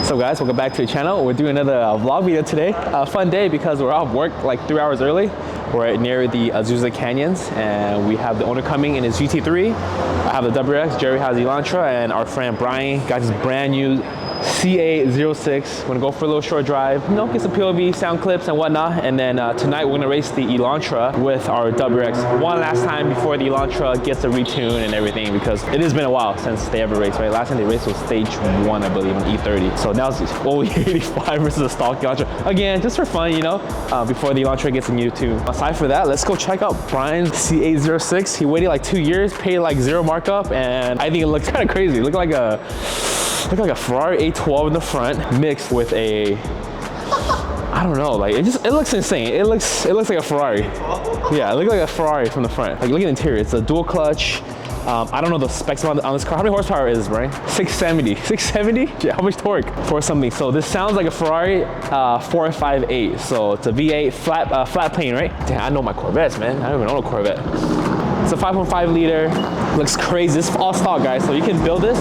What's up guys, welcome back to the channel. We're doing another vlog video today. Fun day because we're off work like 3 hours early. We're near the Azusa Canyons and we have the owner coming in his GT3. I have the WRX, Jerry has the ELANTRA, and our friend Brian got his brand new C806. We're gonna go for a little short drive, you know, get some POV, sound clips and whatnot. And then tonight we're gonna race the ELANTRA with our WRX one last time before the ELANTRA gets a retune and everything, because it has been a while since they ever raced, right? Last time they raced was stage 1, I believe, on E30. So now it's only 85 versus a stock ELANTRA. Again, just for fun, you know, before the ELANTRA gets a new tune. Aside for that, let's go check out Brian's C806. He waited like 2 years, paid like 0 markup, and I think it looks kind of crazy. It looked like a Ferrari 812 in the front mixed with a, I don't know, like it looks insane. It looks like a Ferrari. Yeah, it looks like a Ferrari from the front. Like look at the interior. It's a dual clutch. I don't know the specs on this car. How many horsepower is it, Brian? 670. 670? Yeah, how much torque for something? So this sounds like a Ferrari 458. So it's a V8 flat plane, right? Damn, I know my Corvettes, man. I don't even own a Corvette. It's a 5.5 liter. Looks crazy. This is all stock, guys. So you can build this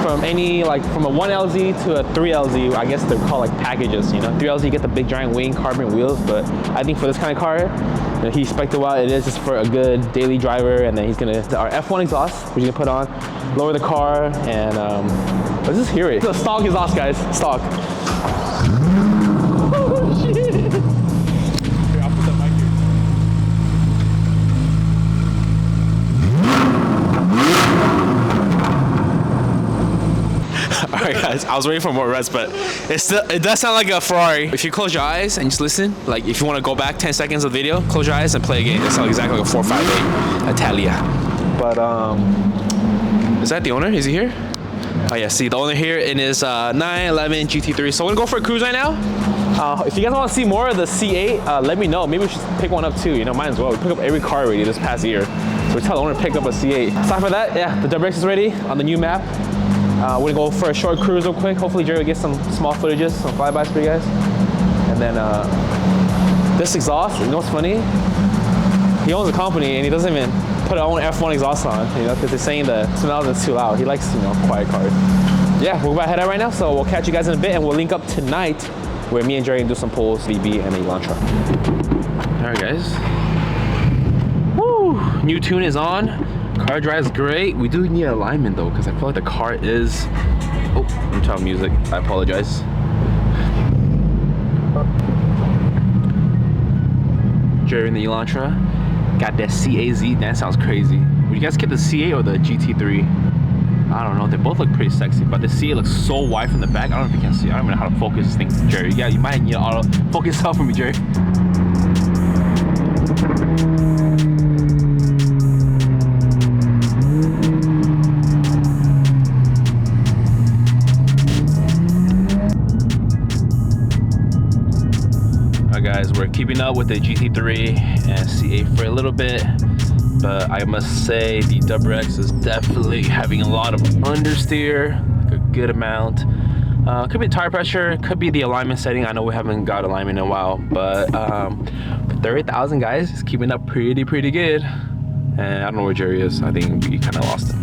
from any, like from a 1LZ to a 3LZ. I guess they're called like packages, you know. 3LZ, you get the big giant wing carbon wheels, but I think for this kind of car, you know, he spec'd it well. It is just for a good daily driver, and then he's gonna, our F1 exhaust, which you can put on, lower the car, and let's just hear it. The stock exhaust, guys, stock. Oh shit. Here, I'll put the mic here. Alright guys, I was waiting for more reds, but it does sound like a Ferrari. If you close your eyes and just listen, like if you want to go back 10 seconds of the video, close your eyes and play again. It sounds exactly like a 458 Italia. But is that the owner? Is he here? Oh yeah, see the owner here in his 911 GT3. So we're gonna go for a cruise right now. If you guys want to see more of the C8, let me know. Maybe we should pick one up too. You know, might as well. We picked up every car already this past year. So we tell the owner to pick up a C8. Aside from that, yeah, the WRX is ready on the new map. We're gonna go for a short cruise real quick. Hopefully Jerry will get some small footages, some flybys for you guys. And then this exhaust, you know what's funny? He owns a company and he doesn't even put his own F1 exhaust on, you know, because they're saying the smell is too loud. He likes, you know, quiet cars. Yeah, we're about to head out right now, so we'll catch you guys in a bit, and we'll link up tonight where me and Jerry can do some pulls, VB and the ELANTRA. All right, guys. Woo! New tune is on. Car drives great. We do need alignment though, because I feel like the car is, oh, I'm talking music, I apologize. Jerry in the ELANTRA got that CAZ. That sounds crazy. Would you guys get the C8 or the GT3? I don't know, they both look pretty sexy, but the C8 looks so wide from the back. I don't know if you can see. I don't even know how to focus this thing, Jerry. Yeah, you might need to auto focus yourself for me, Jerry. Guys, we're keeping up with the GT3 and C8 for a little bit, but I must say the WRX is definitely having a lot of understeer, like a good amount. Could be tire pressure, could be the alignment setting. I know we haven't got alignment in a while, but for 30,000 guys, it's keeping up pretty good. And I don't know where Jerry is. I think we kind of lost him.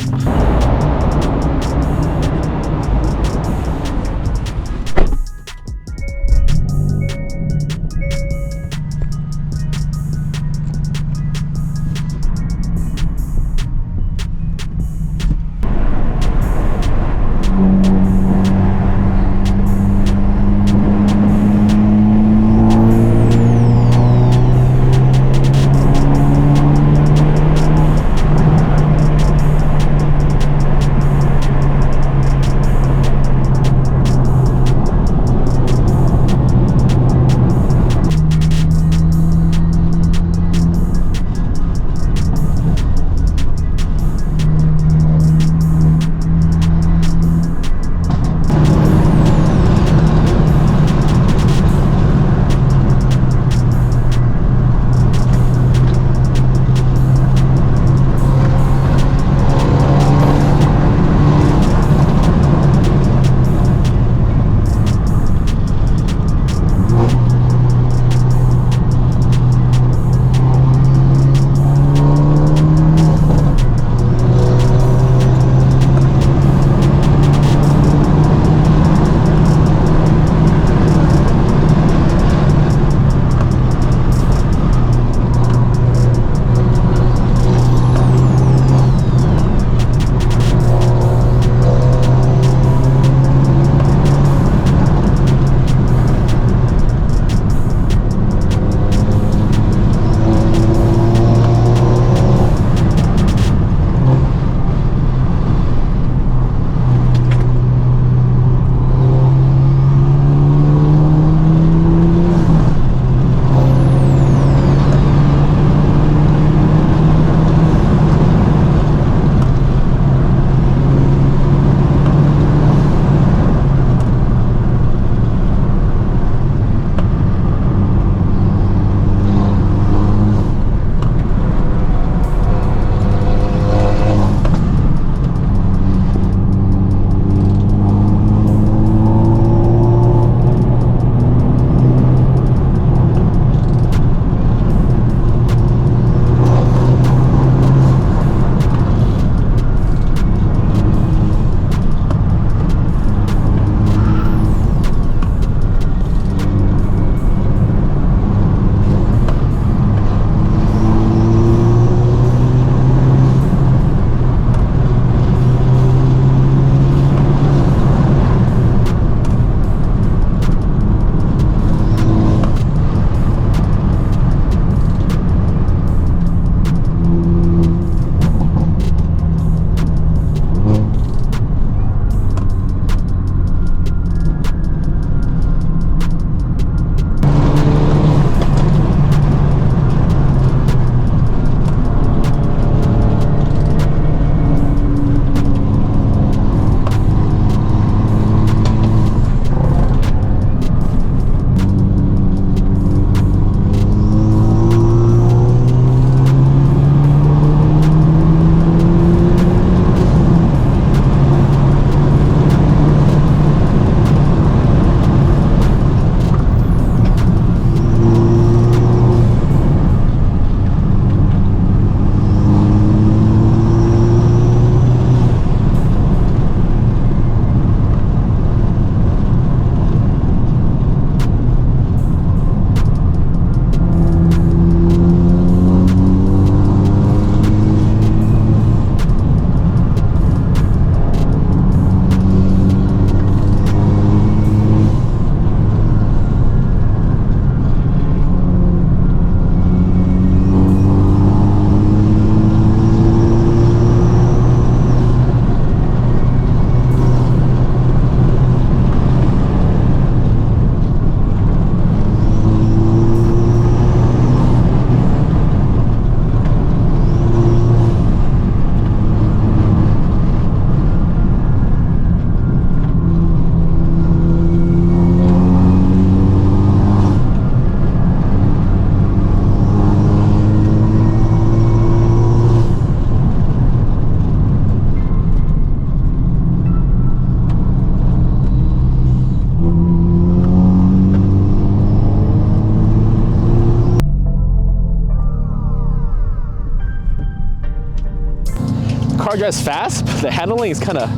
car drives fast, but the handling is kind of,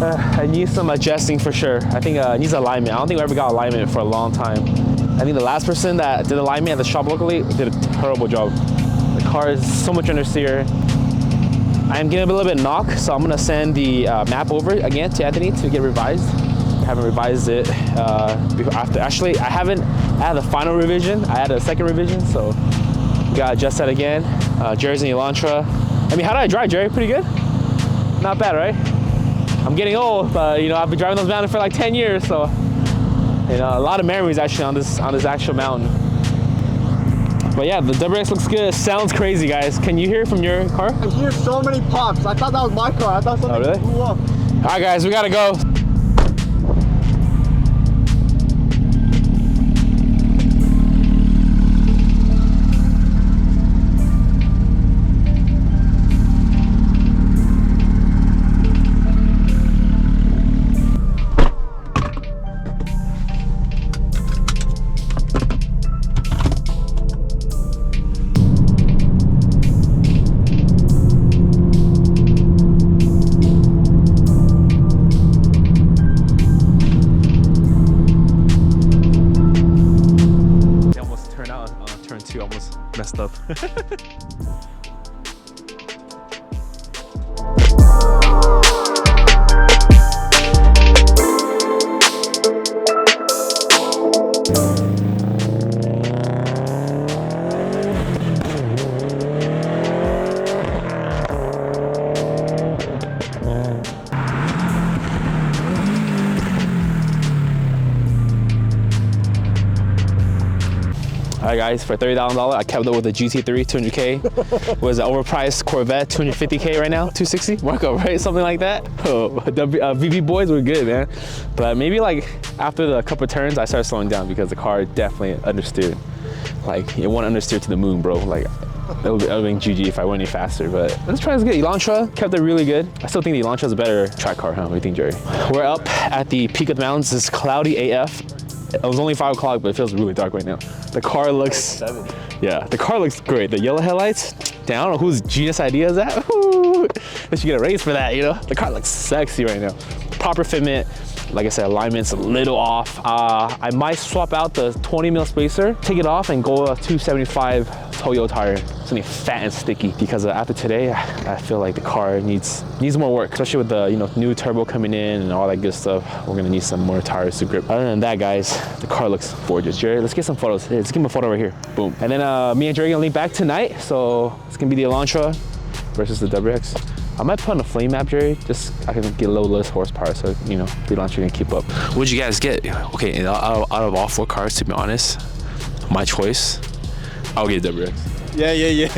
I need some adjusting for sure. I think it needs alignment. I don't think we ever got alignment for a long time. I think the last person that did alignment at the shop locally did a terrible job. The car is so much understeer. I am getting a little bit knock, so I'm gonna send the map over again to Anthony to get revised. I haven't revised it after. Actually, I had the final revision. I had a second revision, so we gotta adjust that again. Jerry's in ELANTRA. I mean, how did I drive, Jerry? Pretty good? Not bad, right? I'm getting old, but you know, I've been driving those mountains for like 10 years, so you know, a lot of memories actually on this actual mountain. But yeah, the WRX looks good. It sounds crazy, guys. Can you hear it from your car? I hear so many pops. I thought that was my car. I thought something really? blew up. All right, guys, we gotta go. Almost messed up. All right, guys, for $30,000, I kept up with a GT3 200K. Was an overpriced Corvette 250K right now, 260 markup, right? Something like that. Oh, VB boys were good, man. But maybe like after the couple of turns, I started slowing down because the car definitely understeered. Like it won't understeer to the moon, bro. Like it would have been GG if I went any faster. But this track is good. ELANTRA kept it really good. I still think the ELANTRA is a better track car, huh? What do you think, Jerry? We're up at the peak of the mountains. It's cloudy AF. It was only 5 o'clock, but it feels really dark right now. The car looks, yeah, the car looks great. The yellow headlights, damn, I don't know whose genius idea is that. Ooh, they should get a raise for that, you know? The car looks sexy right now. Proper fitment. Like I said, alignment's a little off. I might swap out the 20 mil spacer, take it off and go a 275 Toyo tire. Something fat and sticky because after today, I feel like the car needs more work, especially with the new turbo coming in and all that good stuff. We're gonna need some more tires to grip. Other than that, guys, the car looks gorgeous. Jerry, let's get some photos. Hey, let's give him a photo right here. Boom. And then me and Jerry are gonna link back tonight. So it's gonna be the ELANTRA versus the WRX. I might put on a flame map, Jerry, just I can get a little less horsepower, so the ELANTRA can keep up. What'd you guys get? Okay, out of all 4 cars, to be honest, my choice, I'll get a WRX. Yeah.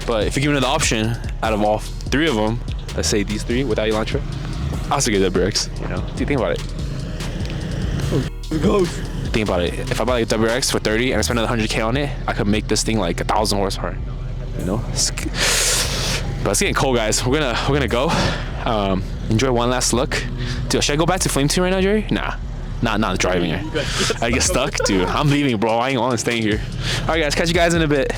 But if you're given the option, out of all 3 of them, let's say these 3 without ELANTRA, I'll still get a WRX. Do you think about it? It goes. Think about it. If I buy like a WRX for 30 and I spend another 100K on it, I could make this thing like 1,000 horsepower. But it's getting cold, guys. We're gonna go. Enjoy one last look. Dude, should I go back to Flame 2 right now, Jerry? Nah. Not driving. I get stuck, dude. I'm leaving, bro. I ain't staying here. All right, guys. Catch you guys in a bit.